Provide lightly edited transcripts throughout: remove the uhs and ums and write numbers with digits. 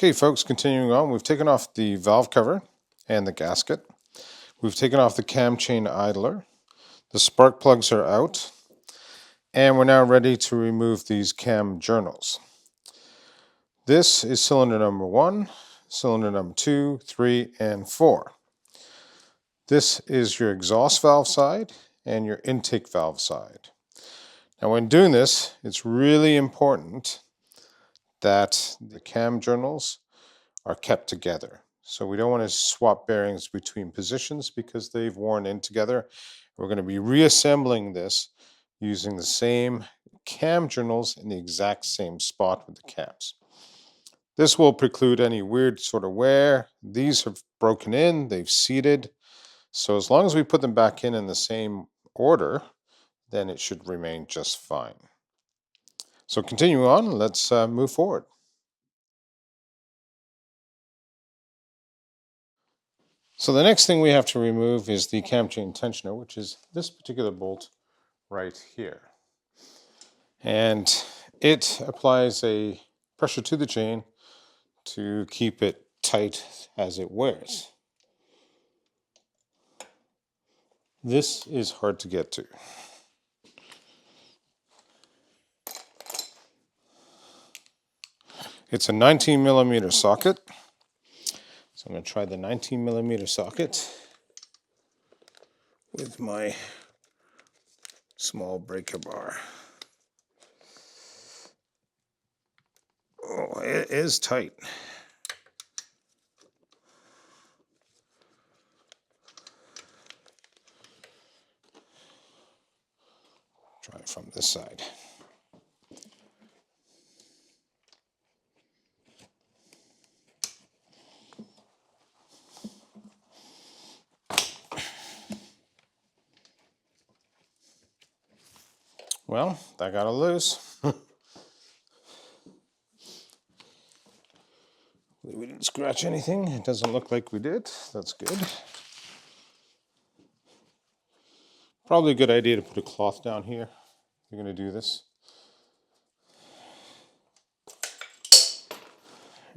Okay, folks, continuing on, we've taken off the valve cover and the gasket. We've taken off the cam chain idler. The spark plugs are out. And we're now ready to remove these cam journals. This is cylinder number 1, cylinder number 2, 3, and 4. This is your exhaust valve side and your intake valve side. Now when doing this, it's really important that the cam journals are kept together. So we don't want to swap bearings between positions because they've worn in together. We're going to be reassembling this using the same cam journals in the exact same spot with the cams. This will preclude any weird sort of wear. These have broken in, they've seated. So as long as we put them back in the same order, then it should remain just fine. So continuing on, let's move forward. So the next thing we have to remove is the cam chain tensioner, which is this particular bolt right here. And it applies a pressure to the chain to keep it tight as it wears. This is hard to get to. It's a 19mm socket. So I'm going to try the 19mm socket with my small breaker bar. Oh, it is tight. Try it from this side. Well, that got it loose. We didn't scratch anything. It doesn't look like we did. That's good. Probably a good idea to put a cloth down here if you're going to do this.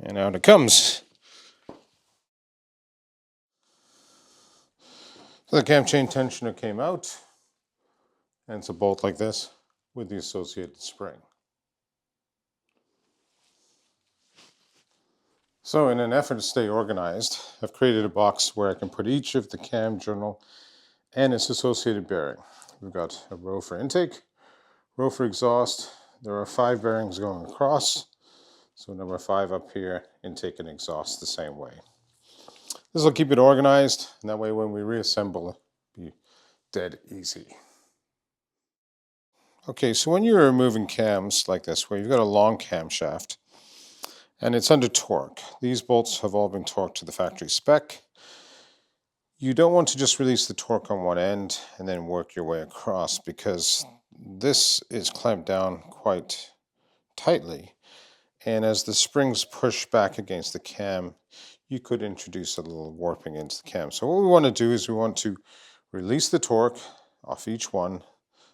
And out it comes. So the cam chain tensioner came out, and it's a bolt like this with the associated spring. So in an effort to stay organized, I've created a box where I can put each of the cam journal and its associated bearing. We've got a row for intake, row for exhaust. There are 5 bearings going across. So number 5 up here, intake and exhaust the same way. This will keep it organized, and that way when we reassemble, it'll be dead easy. Okay, so when you're removing cams like this, where you've got a long camshaft, and it's under torque, these bolts have all been torqued to the factory spec. You don't want to just release the torque on one end and then work your way across, because this is clamped down quite tightly. And as the springs push back against the cam, you could introduce a little warping into the cam. So what we want to do is we want to release the torque off each one,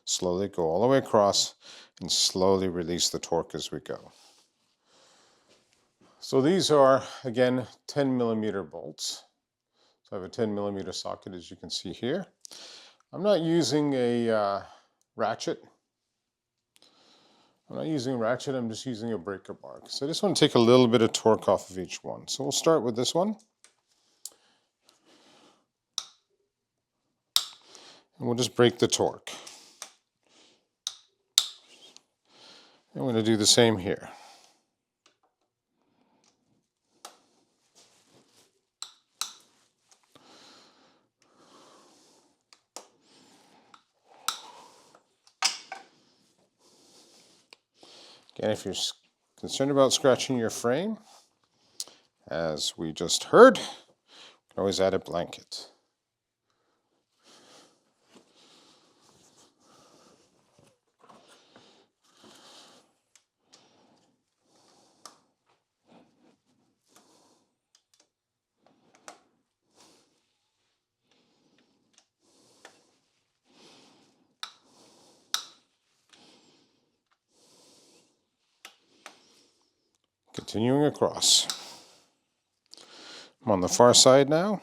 slowly go all the way across, and slowly release the torque as we go. So these are, again, 10mm bolts. So I have a 10mm socket, as you can see here. I'm not using a ratchet. I'm just using a breaker bar. So I just want to take a little bit of torque off of each one. So we'll start with this one. And we'll just break the torque. And we're going to do the same here. Again, if you're concerned about scratching your frame, as we just heard, you can always add a blanket. Continuing across. I'm on the far side now.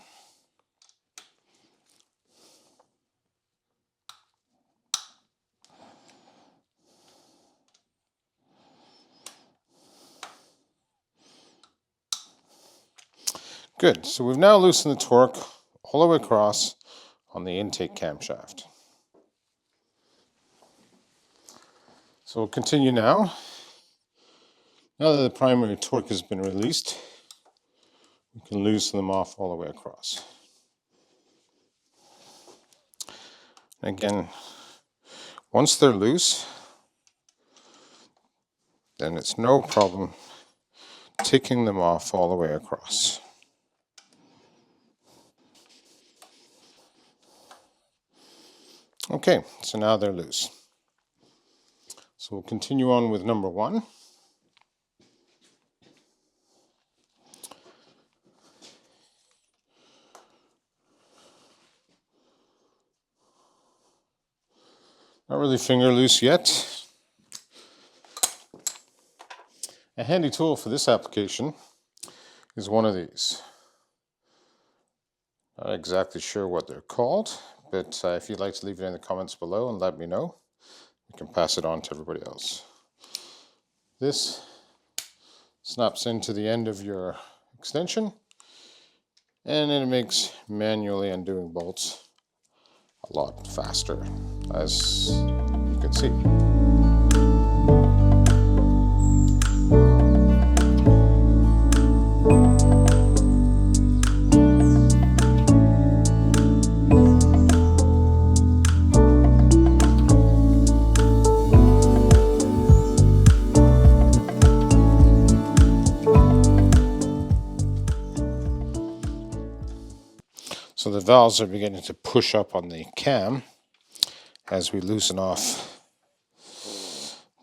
Good, so we've now loosened the torque all the way across on the intake camshaft. So we'll continue now. Now that the primary torque has been released, we can loosen them off all the way across. Again, once they're loose, then it's no problem taking them off all the way across. Okay, so now they're loose. So we'll continue on with number 1. Not really finger loose yet. A handy tool for this application is one of these. Not exactly sure what they're called, but if you'd like to leave it in the comments below and let me know, we can pass it on to everybody else. This snaps into the end of your extension, and it makes manually undoing bolts a lot faster, as you can see. So the valves are beginning to push up on the cam as we loosen off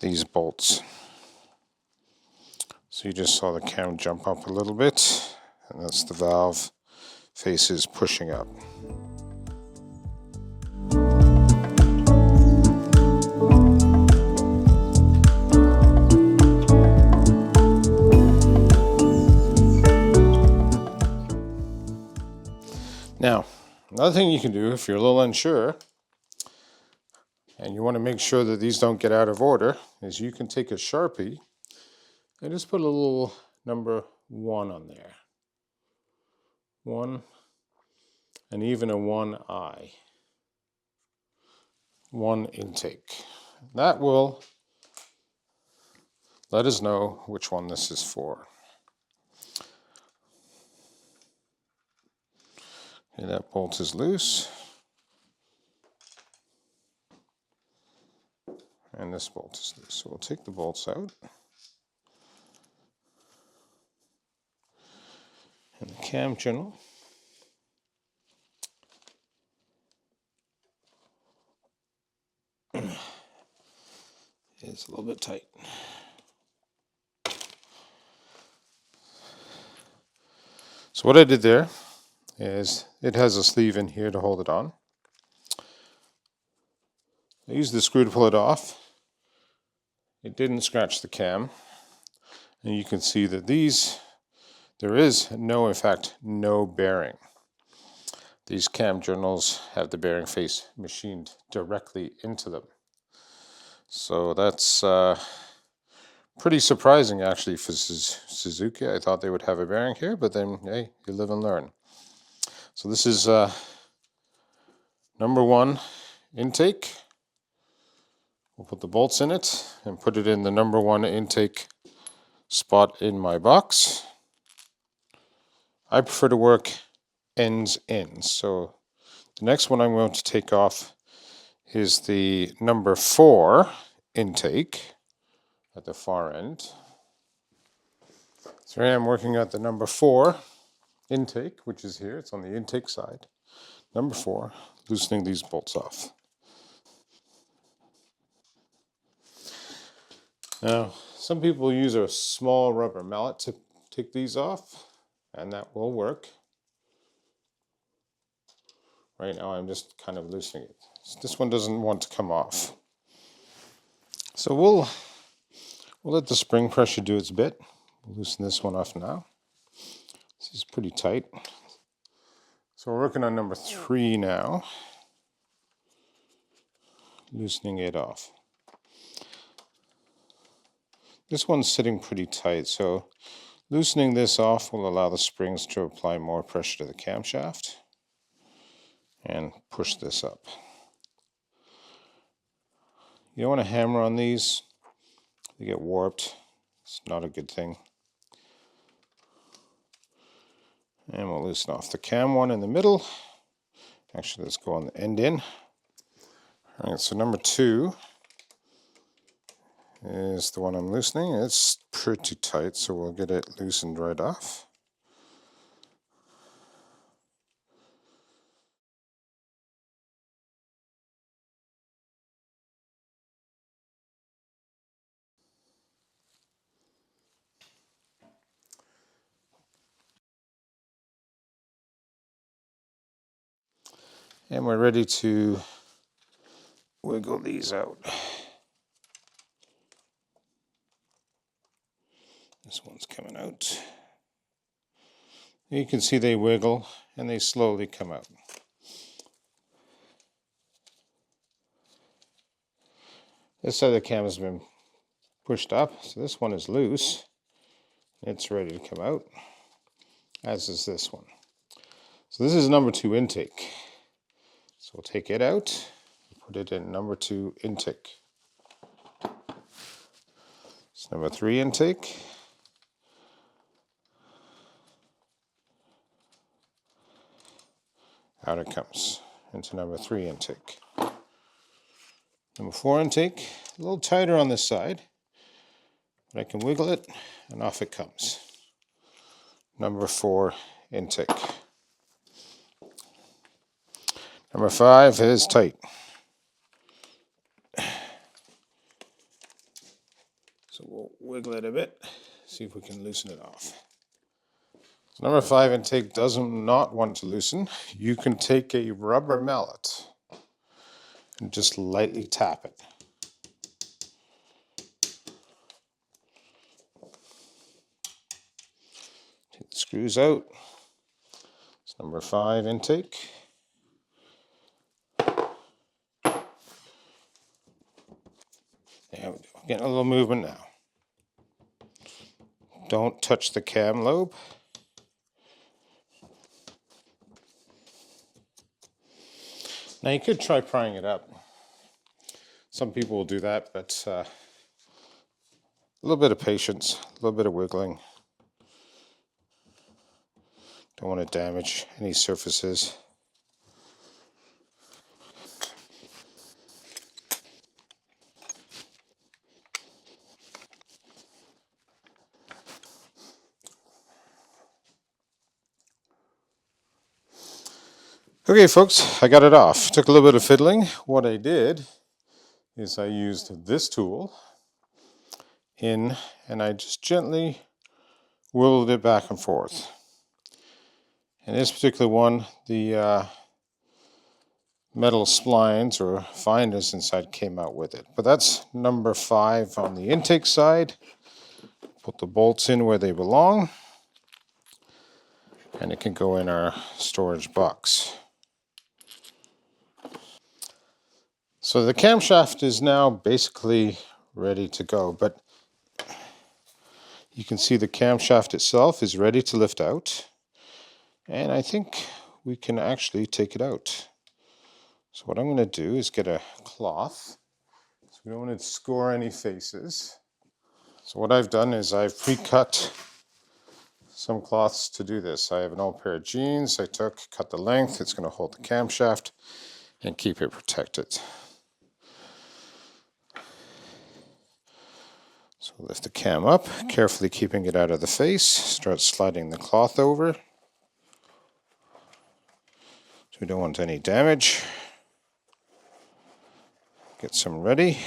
these bolts. So you just saw the cam jump up a little bit, and that's the valve faces pushing up. Now, another thing you can do if you're a little unsure and you want to make sure that these don't get out of order is you can take a Sharpie and just put a little number 1 on there. 1 and even a 1I. 1 intake. That will let us know which one this is for. Okay, that bolt is loose. And this bolt is loose. So we'll take the bolts out. And the cam channel. It's a little bit tight. So what I did there is it has a sleeve in here to hold it on. I used the screw to pull it off. It didn't scratch the cam. And you can see that there is in fact, no bearing. These cam journals have the bearing face machined directly into them. So that's pretty surprising actually for Suzuki. I thought they would have a bearing here, but then, hey, you live and learn. So this is number 1 intake. We'll put the bolts in it and put it in the number 1 intake spot in my box. I prefer to work ends in. So the next one I'm going to take off is the number 4 intake at the far end. So here I am working at the number 4 intake, which is here. It's on the intake side. Number 4, loosening these bolts off. Now, some people use a small rubber mallet to take these off, and that will work. Right now I'm just kind of loosening it. This one doesn't want to come off. So we'll let the spring pressure do its bit. We'll loosen this one off now. This is pretty tight. So we're working on number 3 now. Loosening it off. This one's sitting pretty tight, so loosening this off will allow the springs to apply more pressure to the camshaft and push this up. You don't want to hammer on these. They get warped. It's not a good thing. And we'll loosen off the cam one in the middle. Actually, let's go on the end in. All right, so number 2 is the one I'm loosening. It's pretty tight, so we'll get it loosened right off. And we're ready to wiggle these out. This one's coming out. You can see they wiggle and they slowly come out. This side of the cam has been pushed up, so this one is loose. It's ready to come out, as is this one. So this is number 2 intake. So we'll take it out, put it in number 2 intake. It's number 3 intake. Out it comes into number 3 intake. Number 4 intake, a little tighter on this side, but I can wiggle it and off it comes. Number 4 intake. Number 5 is tight. So we'll wiggle it a bit, see if we can loosen it off. So number 5 intake does not want to loosen. You can take a rubber mallet and just lightly tap it. Take the screws out. It's number 5 intake. There we go. Getting a little movement now. Don't touch the cam lobe. Now you could try prying it up. Some people will do that, but a little bit of patience, a little bit of wiggling. Don't want to damage any surfaces. Okay folks, I got it off. Took a little bit of fiddling. What I did is I used this tool and I just gently wiggled it back and forth. And this particular one, the metal splines or finders inside came out with it. But that's number 5 on the intake side. Put the bolts in where they belong. And it can go in our storage box. So the camshaft is now basically ready to go, but you can see the camshaft itself is ready to lift out, and I think we can actually take it out. So what I'm going to do is get a cloth, so we don't want to score any faces. So what I've done is I've pre-cut some cloths to do this. I have an old pair of jeans I cut the length, it's going to hold the camshaft and keep it protected. So lift the cam up, carefully keeping it out of the face. Start sliding the cloth over. So we don't want any damage. Get some ready.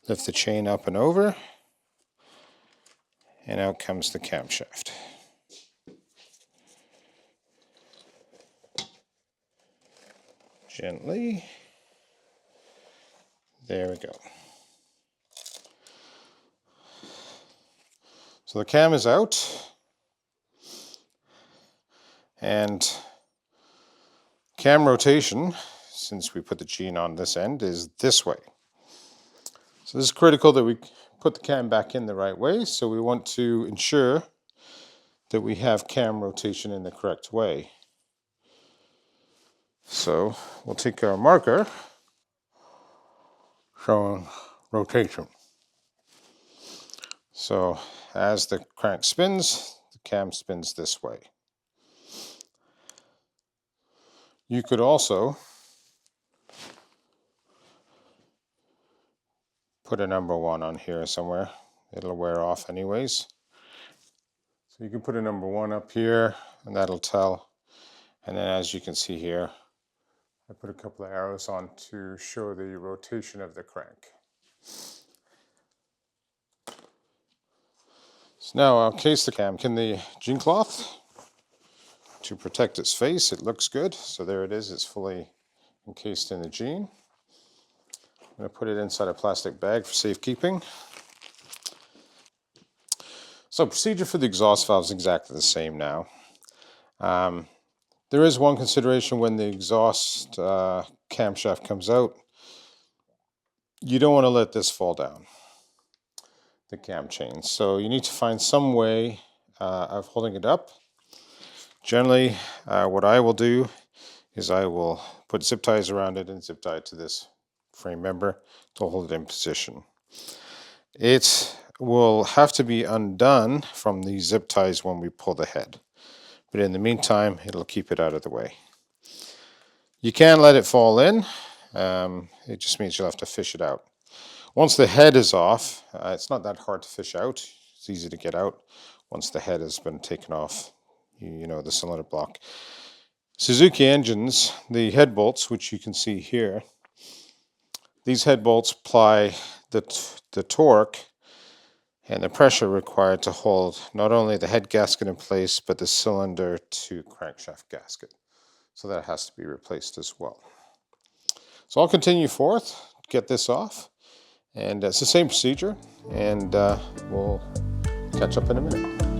Lift the chain up and over. And out comes the camshaft. Gently. There we go. So the cam is out. And cam rotation, since we put the gene on this end, is this way. So this is critical that we put the cam back in the right way. So we want to ensure that we have cam rotation in the correct way. So we'll take our marker showing rotation. So as the crank spins, the cam spins this way. You could also put a number 1 on here somewhere. It'll wear off anyways. So you can put a number 1 up here and that'll tell. And then as you can see here, I put a couple of arrows on to show the rotation of the crank. So now I'll case the cam in the gene cloth to protect its face. It looks good. So there it is. It's fully encased in the gene. I'm going to put it inside a plastic bag for safekeeping. So procedure for the exhaust valve is exactly the same now. There is one consideration when the exhaust camshaft comes out. You don't want to let this fall down, the cam chain. So you need to find some way of holding it up. Generally, what I will do is I will put zip ties around it and zip tie it to this frame member to hold it in position. It will have to be undone from the zip ties when we pull the head. But in the meantime, it'll keep it out of the way. You can let it fall in. It just means you'll have to fish it out. Once the head is off, it's not that hard to fish out. It's easy to get out once the head has been taken off, you know, the cylinder block. Suzuki engines, the head bolts, which you can see here, these head bolts apply the torque and the pressure required to hold not only the head gasket in place, but the cylinder to crankshaft gasket. So that has to be replaced as well. So I'll continue forth, get this off, and it's the same procedure, and we'll catch up in a minute.